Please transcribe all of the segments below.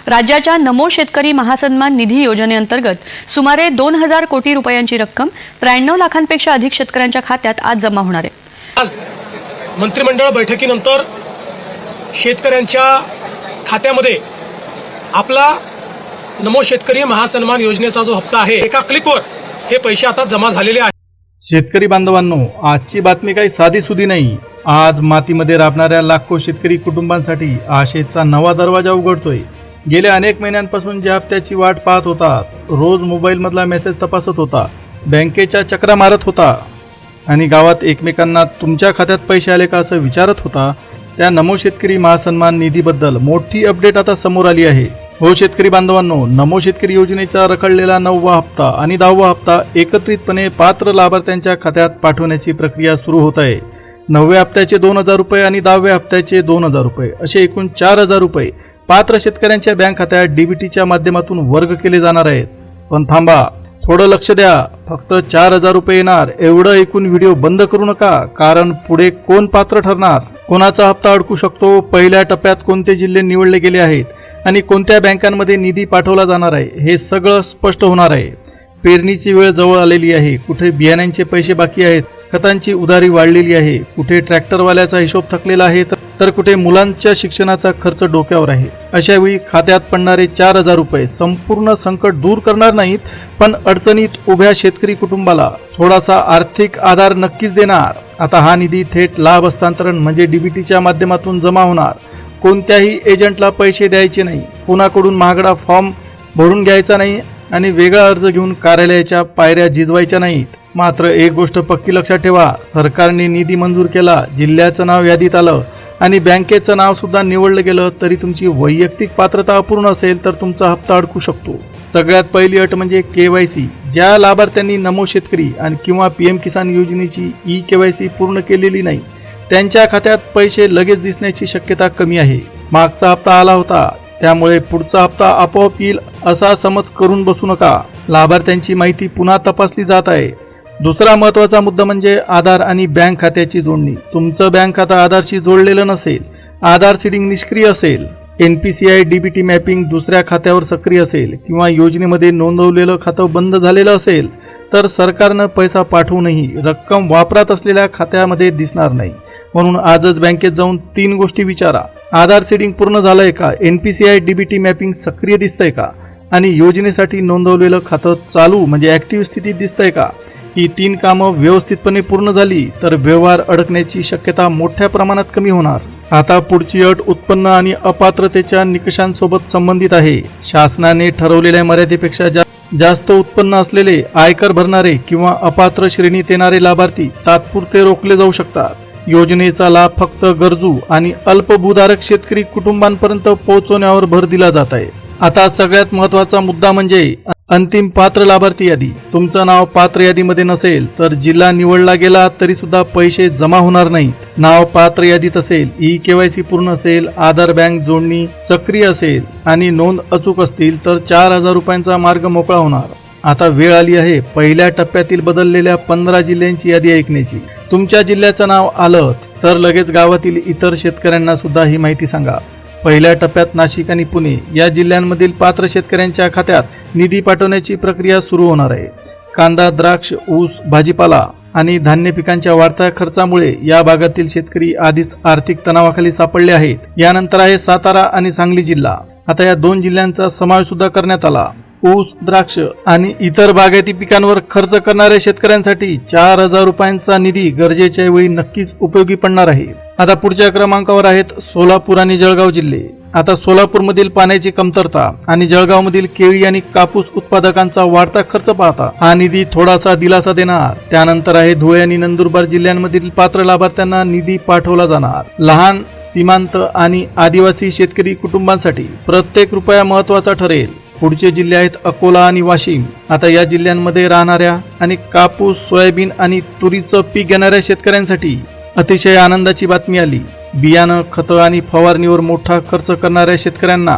राज्याच्या नमो शेतकरी महासन्मान निधी योजनेअंतर्गत सुमारे 2000 कोटी रुपयांची रक्कम 93 लाखांपेक्षा अधिक शेतकऱ्यांच्या खात्यात आज जमा होणार आहे। आज मंत्रिमंडळ बैठकीनंतर शेतकऱ्यांच्या खात्यामध्ये आपला नमो शेतकरी महासन्मान योजनेचा जो हप्ता आहे एका क्लिकवर हे पैसे आता जमा झालेले आहेत। शेतकरी बांधवांनो, आजची बातमी काही साधीसुधी नाही। आज मातीमध्ये राबणाऱ्या लाखो शेतकरी कुटुंबांसाठी आशेचा नवा दरवाजा उघडतोय। गेल्या अनेक महिन्यांपासून ज्या हप्त्याची वाट पाहत होता, रोज मोबाईलमधला मेसेज तपासत होता, बँकेच्या चक्रा मारत होता आणि गावात एकमेकांना तुमच्या खात्यात पैसे आले का असं विचारत होता, त्या नमो शेतकरी महासन्मान निधीबद्दल मोठी अपडेट आता समोर आली आहे। हो शेतकरी बांधवांनो, नमो शेतकरी योजनेचा रखडलेला 9वा हप्ता आणि 10वा हप्ता एकत्रितपणे पात्र लाभार्थ्यांच्या खात्यात पाठवण्याची प्रक्रिया सुरू होत आहे। 9व्या हप्त्याचे 2000 रुपये आणि 10व्या हप्त्याचे 2000 रुपये असे एकूण 4000 रुपये पात्र शेतकऱ्यांच्या बँक खात्यात डीबीटीच्या माध्यमातून वर्ग केले जाणार आहेत। पण थांबा, थोडं लक्ष द्या, फक्त 4000 रुपये येणार एवढं ऐकून व्हिडिओ बंद करू नका, कारण पुढे कोण पात्र ठरणार, कोणाचा हप्ता अडकू शकतो, पहिल्या टप्प्यात कोणते जिल्हे निवडले गेले आहेत आणि कोणत्या बँकांमध्ये निधी पाठवला जाणार आहे हे सगळं स्पष्ट होणार आहे। पेरणीची वेळ जवळ आलेली आहे, कुठे बियाण्यांचे पैसे बाकी आहेत, खतांची उधारी वाढलेली आहे, कुठे ट्रॅक्टरवाल्याचा हिशोब थकलेला आहे, तर कुठे मुलांच्या शिक्षणाचा खर्च डोक्यावर आहे। अशा वेळी खात्यात पडणारे 4000 रुपये संपूर्ण संकट दूर करणार नाहीत, पण अडचणीत उभ्या शेतकरी कुटुंबाला थोडासा आर्थिक आधार नक्कीच देणार। आता हा निधी थेट लाभ हस्तांतरण म्हणजे डीबीटीच्या माध्यमातून जमा होणार। कोणत्याही एजंटला पैसे द्यायचे नाही, कुणाकडून महागडा फॉर्म भरून घ्यायचा नाही आणि वेगळा अर्ज घेऊन कार्यालयाच्या पायऱ्या झिजवायच्या नाहीत। मात्र एक गोष्ट पक्की लक्षात ठेवा, सरकारने निधी मंजूर केला, जिल्ह्याचं नाव यादीत आलं आणि बँकेचं नाव सुद्धा निवडलं गेलं तरी तुमची वैयक्तिक पात्रता अपूर्ण असेल तर तुमचा हप्ता अडकू शकतो। सगळ्यात पहिली अट म्हणजे KYC। ज्या लाभार्थ्यांनी नमो शेतकरी आणि किंवा PM किसान योजनेची KYC पूर्ण केलेली नाही त्यांच्या खात्यात पैसे लगेच दिसण्याची शक्यता कमी आहे। मागचा हप्ता आला होता त्यामुळे पुढचा हप्ता आपोआप येईल असा समज करून बसू नका। लाभार्थ्यांची माहिती पुन्हा तपासली जात आहे। दुसरा महत्त्वाचा मुद्दा म्हणजे आधार आणि बँक खात्याची जोडणी। तुमचं बँक खातं आधारशी जोडलेलं नसेल, आधार सीडिंग निष्क्रिय असेल, NPCI DBT मॅपिंग दुसऱ्या खात्यावर सक्रिय असेल किंवा योजनेमध्ये नोंदवलेलं खातं बंद झालेलं असेल तर सरकारनं पैसा पाठवूनही रक्कम वापरात असलेल्या खात्यामध्ये दिसणार नाही। म्हणून आजच बँकेत जाऊन 3 गोष्टी विचारा: आधार सीडिंग पूर्ण झालंय का, NPCI DBT मॅपिंग सक्रिय दिसतंय का आणि योजनेसाठी नोंदवलेलं खातं चालू म्हणजे ऍक्टिव्ह स्थितीत दिसतंय का। ही 3 कामं व्यवस्थितपणे पूर्ण झाली तर व्यवहार अडकण्याची शक्यता मोठ्या प्रमाणात कमी होणार। आता पुढची अट उत्पन्न आणि अपात्रतेच्या निकषांसोबत संबंधित आहे। शासनाने ठरवलेल्या मर्यादेपेक्षा जास्त उत्पन्न असलेले, आयकर भरणारे किंवा अपात्र श्रेणीत येणारे लाभार्थी तात्पुरते रोखले जाऊ शकतात। योजनेचा लाभ फक्त गरजू आणि अल्पभूधारक शेतकरी कुटुंबांपर्यंत पोहोचवण्यावर भर दिला जात आहे। आता सगळ्यात महत्त्वाचा मुद्दा म्हणजे अंतिम पात्र लाभार्थी यादी। तुमचं नाव पात्र यादीमध्ये नसेल तर जिल्हा निवडला गेला तरी सुद्धा पैसे जमा होणार नाही। नाव पात्र यादीत असेल, KYC पूर्ण असेल, आधार बँक जोडणी सक्रिय असेल आणि नोंद अचूक असतील तर 4000 रुपयांचा मार्ग मोकळा होणार। आता वेळ आली आहे पहिल्या टप्प्यातील बदललेल्या 15 जिल्ह्यांची यादी ऐकण्याची। तुमच्या जिल्ह्याचं नाव आलं तर लगेच गावातील इतर शेतकऱ्यांना सुद्धा ही माहिती सांगा। पहिल्या टप्प्यात नाशिक आणि पुणे या जिल्ह्यांमधील पात्र शेतकऱ्यांच्या खात्यात निधी पाठवण्याची प्रक्रिया सुरू होणार आहे। कांदा, द्राक्ष, ऊस, भाजीपाला आणि धान्य पिकांच्या वाढत्या खर्चामुळे या भागातील शेतकरी आधीच आर्थिक तणावाखाली सापडले आहेत। यानंतर आहे सातारा आणि सांगली जिल्हा। आता या 2 जिल्ह्यांचा समावेश सुद्धा करण्यात आला। ऊस, द्राक्ष आणि इतर बागायती पिकांवर खर्च करणाऱ्या शेतकऱ्यांसाठी 4000 रुपयांचा निधी गरजेच्या वेळी नक्कीच उपयोगी पडणार आहे। आता पुढच्या क्रमांकावर आहेत सोलापूर आणि जळगाव जिल्हे। आता सोलापूरमधील पाण्याची कमतरता आणि जळगावमधील केळी आणि कापूस उत्पादकांचा वाढता खर्च पाहता हा निधी थोडासा दिलासा देणार। त्यानंतर आहे धुळे आणि नंदुरबार जिल्ह्यांमधील पात्र लाभार्थ्यांना निधी पाठवला जाणार। लहान, सीमांत आणि आदिवासी शेतकरी कुटुंबांसाठी प्रत्येक रुपया महत्त्वाचा ठरेल। पुढचे जिल्हे आहेत अकोला आणि वाशिम। आता या जिल्ह्यांमध्ये राहणाऱ्या आणि कापूस, सोयाबीन आणि तुरीचं पीक घेणाऱ्या शेतकऱ्यांसाठी अतिशय आनंदाची बातमी आली। बियाणं, खतं आणि फवारणीवर मोठा खर्च करणाऱ्या शेतकऱ्यांना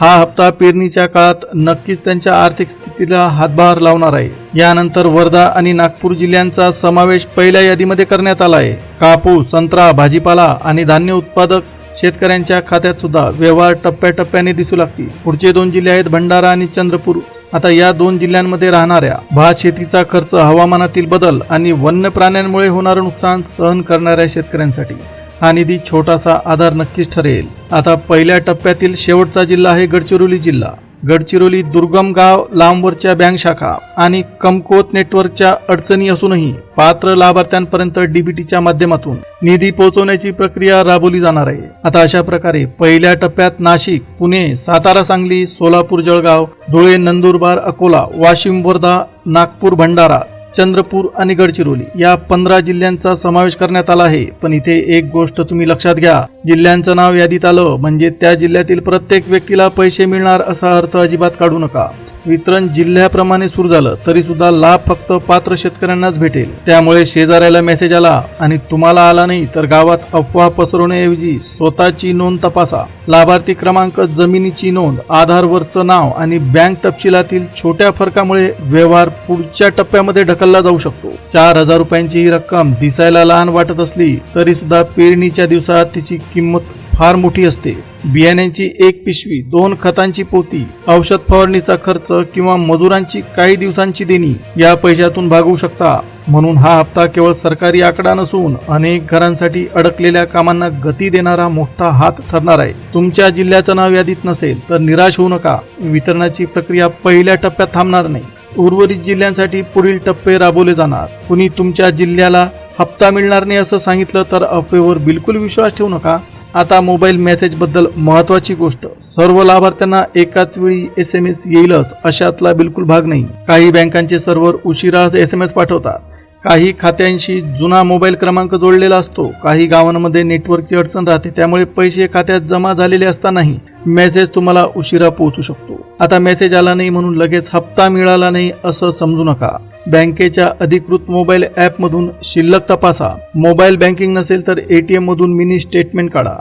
हा हप्ता पेरणीच्या काळात नक्कीच त्यांच्या आर्थिक स्थितीला हातभार लावणार आहे। यानंतर वर्धा आणि नागपूर जिल्ह्यांचा समावेश पहिल्या यादीमध्ये करण्यात आला आहे। कापूस, संत्रा, भाजीपाला आणि धान्य उत्पादक शेतकऱ्यांच्या खात्यात सुद्धा व्यवहार टप्प्याटप्प्याने दिसू लागतील. पुढचे 2 जिल्हे आहेत भंडारा आणि चंद्रपूर. आता या 2 जिल्ह्यांमध्ये राहणाऱ्या भात शेतीचा खर्च, हवामानातील बदल आणि वन्य प्राण्यांमुळे होणारं नुकसान सहन करणाऱ्या शेतकऱ्यांसाठी हा निधी छोटासा आधार नक्कीच ठरेल. आता पहिल्या टप्प्यातील शेवटचा जिल्हा आहे गडचिरोली जिल्हा. गडचिरोली दुर्गम गाव, लांबवरच्या बँक शाखा आणि कमकुवत नेटवर्कच्या अडचणी असूनही पात्र लाभार्थ्यांपर्यंत डीबीटीच्या माध्यमातून निधी पोहोचवण्याची प्रक्रिया राबवली जाणार आहे. आता अशा प्रकारे पहिल्या टप्प्यात नाशिक, पुणे, सातारा, सांगली, सोलापूर, जळगाव, धुळे, नंदुरबार, अकोला, वाशिम, वर्धा, नागपूर, भंडारा, चंद्रपूर आणि गडचिरोली या 15 जिल्ह्यांचा समावेश करण्यात आला आहे. पण इथे एक गोष्ट तुम्ही लक्षात घ्या, जिल्ह्यांचं नाव यादीत आलं म्हणजे त्या जिल्ह्यातील प्रत्येक व्यक्तीला पैसे मिळणार असा अर्थ अजिबात काढू नका. वितरण जिल्ह्याप्रमाणे सुरू झालं तरी सुद्धा लाभ फक्त पात्र शेतकऱ्यांनाच भेटेल. त्यामुळे शेजाऱ्याला मेसेज आला आणि तुम्हाला आला नाही तर गावात अफवा पसरवण्याऐवजी स्वतःची नोंद तपासा. लाभार्थी क्रमांक, जमिनीची नोंद, आधारवरचं नाव आणि बँक तपशिलातील छोट्या फरकामुळे व्यवहार पुढच्या टप्प्यामध्ये ढकलला जाऊ शकतो. 4,000 रुपयांची ही रक्कम दिसायला लहान वाटत असली तरी सुद्धा पेरणीच्या दिवसात तिची किंमत फार मोठी असते. बियाण्यांची 1 पिशवी, 2 खतांची पोती, औषध फवारणीचा खर्च किंवा मजुरांची काही दिवसांची देणी या पैशातून भागवू शकता. म्हणून हा हप्ता केवळ सरकारी आकडा नसून अनेक घरांसाठी अडकलेल्या कामांना गती देणारा मोठा हात ठरणार आहे. तुमच्या जिल्ह्याचं नाव यादीत नसेल तर निराश होऊ नका. वितरणाची प्रक्रिया पहिल्या टप्प्यात थांबणार नाही. उर्वरित जिल्ह्यांसाठी पुढील टप्पे राबवले जाणार. कुणी तुमच्या जिल्ह्याला हप्ता मिळणार नाही असं सांगितलं तर अफवेवर बिलकुल विश्वास ठेवू नका. आता मोबाईल मेसेज बद्दल महत्वाची गोष्ट, सर्व लाभार्थ्यांना एकाच वेळी SMS येईलच अशातला बिलकुल भाग नाही. काही बँकांचे सर्व्हर उशिरा SMS पाठवतात. काही खात्यांशी जुना मोबाईल क्रमांक जोडलेला असतो. काही गावांमध्ये नेटवर्कची अडचण राहते, त्यामुळे पैसे खात्यात जमा झालेले असतानाही मेसेज तुम्हाला उशिरा पोहोचू शकतो. आता मेसेज आला नाही म्हणून लगेच हप्ता मिळाला नाही असं समजू नका. बँकेच्या अधिकृत मोबाईल ॲपमधून शिल्लक तपासा. मोबाईल बँकिंग नसेल तर ATM मधून मिनी स्टेटमेंट काढा.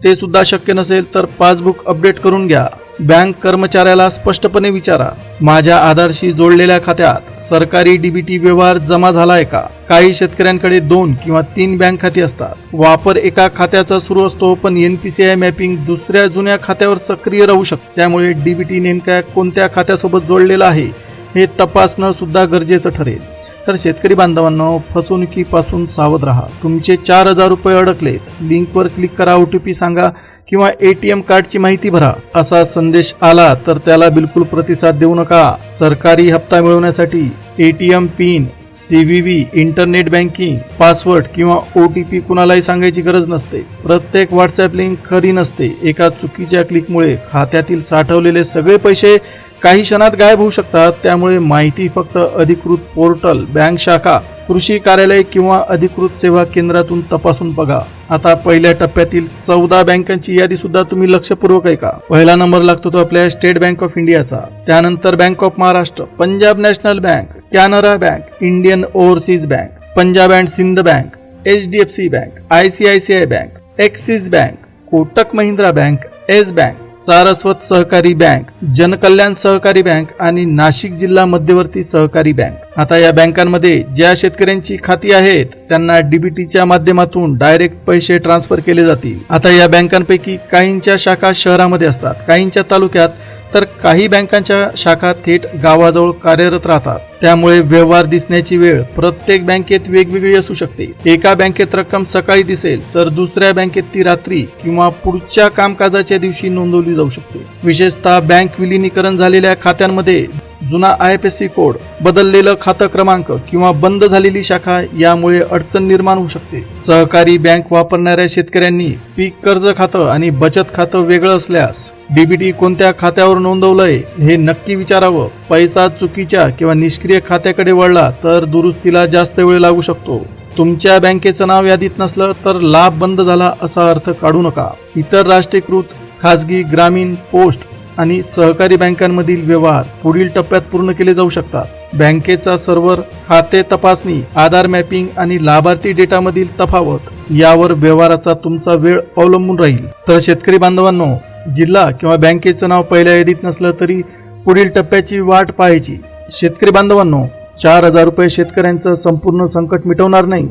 ते सुद्धा शक्य नसेल तर पासबुक अपडेट करून घ्या. बँक कर्मचाऱ्याला स्पष्टपणे विचारा, माझ्या आधारशी जोडलेल्या खात्यात सरकारी डीबीटी व्यवहार जमा झालाय का? काही शेतकऱ्यांकडे 2 किंवा 3 बँक खाती असतात. वापर एका खात्याचा सुरू असतो पण NPCI मॅपिंग दुसऱ्या जुन्या खात्यावर सक्रिय राहू शकते. त्यामुळे डीबीटी नेमक्या कोणत्या खात्यासोबत जोडलेला आहे हे तपासणं सुद्धा गरजेचं ठरेल. तर शेतकरी बांधवांनो, फसवणुकीपासून सावध राहा. तुमचे 4,000 रुपये अडकलेत, लिंकवर क्लिक करा, OTP सांगा किंवा ATM कार्डची माहिती भरा असा संदेश आला तर त्याला बिलकुल प्रतिसाद देऊ नका. सरकारी हप्ता मिळवण्यासाठी ATM pin, CVV, internet banking, password किंवा OTP कुणालाही सांगायची गरज नसते. प्रत्येक WhatsApp लिंक खरी नसते. एका चुकीच्या क्लिकमुळे खात्यातील साठवलेले सगळे पैसे काही क्षणात गायब होऊ शकतात. त्यामुळे माहिती फक्त अधिकृत पोर्टल, बँक शाखा, कृषी कार्यालय किंवा अधिकृत सेवा केंद्रातून तपासून बघा. आता पहिल्या टप्प्यातील 14 बँकांची यादी सुद्धा तुम्ही लक्षपूर्वक ऐका. पहिला नंबर लागतो तो आपल्या स्टेट बँक ऑफ इंडियाचा, त्यानंतर bank of Maharashtra, Punjab national bank, Canara bank, Indian overseas bank, Punjab and Sindh bank, HDFC bank, ICICI bank, Axis bank, Kotak Mahindra bank, Yes bank, Saraswat Sahakari bank, जनकल्याण सहकारी बँक आणि नाशिक जिल्हा मध्यवर्ती सहकारी बँक. आता या बँकांमध्ये ज्या शेतकऱ्यांची खाती आहेत त्यांना डीबीटीच्या माध्यमातून डायरेक्ट पैसे ट्रान्सफर केले जातील. आता या बँकांपैकी काहींच्या शाखा शहरामध्ये असतात, काहींच्या तालुक्यात, तर काही बँकांच्या शाखा थेट गावाजवळ कार्यरत राहतात. त्यामुळे व्यवहार दिसण्याची वेळ प्रत्येक बँकेत वेगवेगळी असू शकते. एका बँकेत रक्कम सकाळी दिसेल तर दुसऱ्या बँकेत ती रात्री किंवा पुढच्या कामकाजाच्या दिवशी नोंदवली जाऊ शकते. विशेषतः बँक विलिनीकरण झालेल्या खात्यांमध्ये जुना IFSC कोड, बदललेलं खातं क्रमांक किंवा बंद झालेली शाखा यामुळे अडचण निर्माण होऊ शकते. सहकारी बँक वापरणाऱ्या शेतकऱ्यांनी पीक कर्ज खातं आणि बचत खातं वेगळं असल्यास डीबीटी कोणत्या खात्यावर नोंदवलंय हे नक्की विचारावं. पैसा चुकीच्या किंवा निष्क्रिय खात्याकडे वळला तर दुरुस्तीला जास्त वेळ लागू शकतो. तुमच्या बँकेचं नाव यादीत नसलं तर लाभ बंद झाला असा अर्थ काढू नका. इतर राष्ट्रीयकृत, खाजगी, ग्रामीण, पोस्ट आणि सहकारी बँकांमधील व्यवहार पुढील टप्प्यात पूर्ण केले जाऊ शकतात. बँकेचा सर्व्हर, खाते तपासणी, आधार मॅपिंग आणि लाभार्थी डेटामधील तफावत यावर व्यवहाराचा तुमचा वेळ अवलंबून राहील. तर शेतकरी बांधवांनो, जिल्हा किंवा बँकेचं नाव पहिल्या यादीत नसलं तरी पुढील टप्प्याची वाट पाहायची. शेतकरी बांधवांनो, 4,000 रुपये शेतकऱ्यांचं संपूर्ण संकट मिटवणार नाही,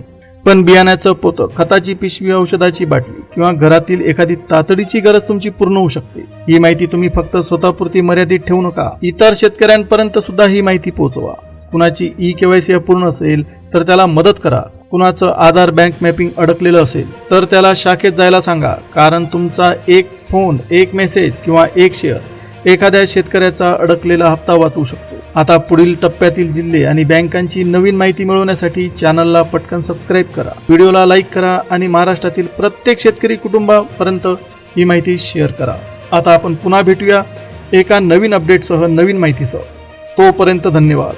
पण बियाण्याचं पोतं, खताची पिशवी, औषधाची बाटली किंवा घरातील एखादी तातडीची गरज तुमची पूर्ण होऊ शकते. ही माहिती तुम्ही फक्त स्वतःपुरती मर्यादित ठेवू नका, इतर शेतकऱ्यांपर्यंत सुद्धा ही माहिती पोहोचवा. कुणाची ई-केवायसी अपूर्ण असेल तर त्याला मदत करा. कुणाचं आधार बँक मॅपिंग अडकलेलं असेल तर त्याला शाखेत जायला सांगा, कारण तुमचा एक फोन, एक मेसेज किंवा एक शेअर एखाद्या शेतकऱ्याचा अडकलेला हप्ता वाचवू शकतो. आता पुढील टप्प्यातील जिल्हे आणि बँकांची नवीन माहिती मिळवण्यासाठी चॅनलला पटकन सबस्क्राईब करा, व्हिडिओला लाईक करा आणि महाराष्ट्रातील प्रत्येक शेतकरी कुटुंबापर्यंत ही माहिती शेअर करा. आता आपण पुन्हा भेटूया एका नवीन अपडेटसह, नवीन माहितीसह. तोपर्यंत धन्यवाद.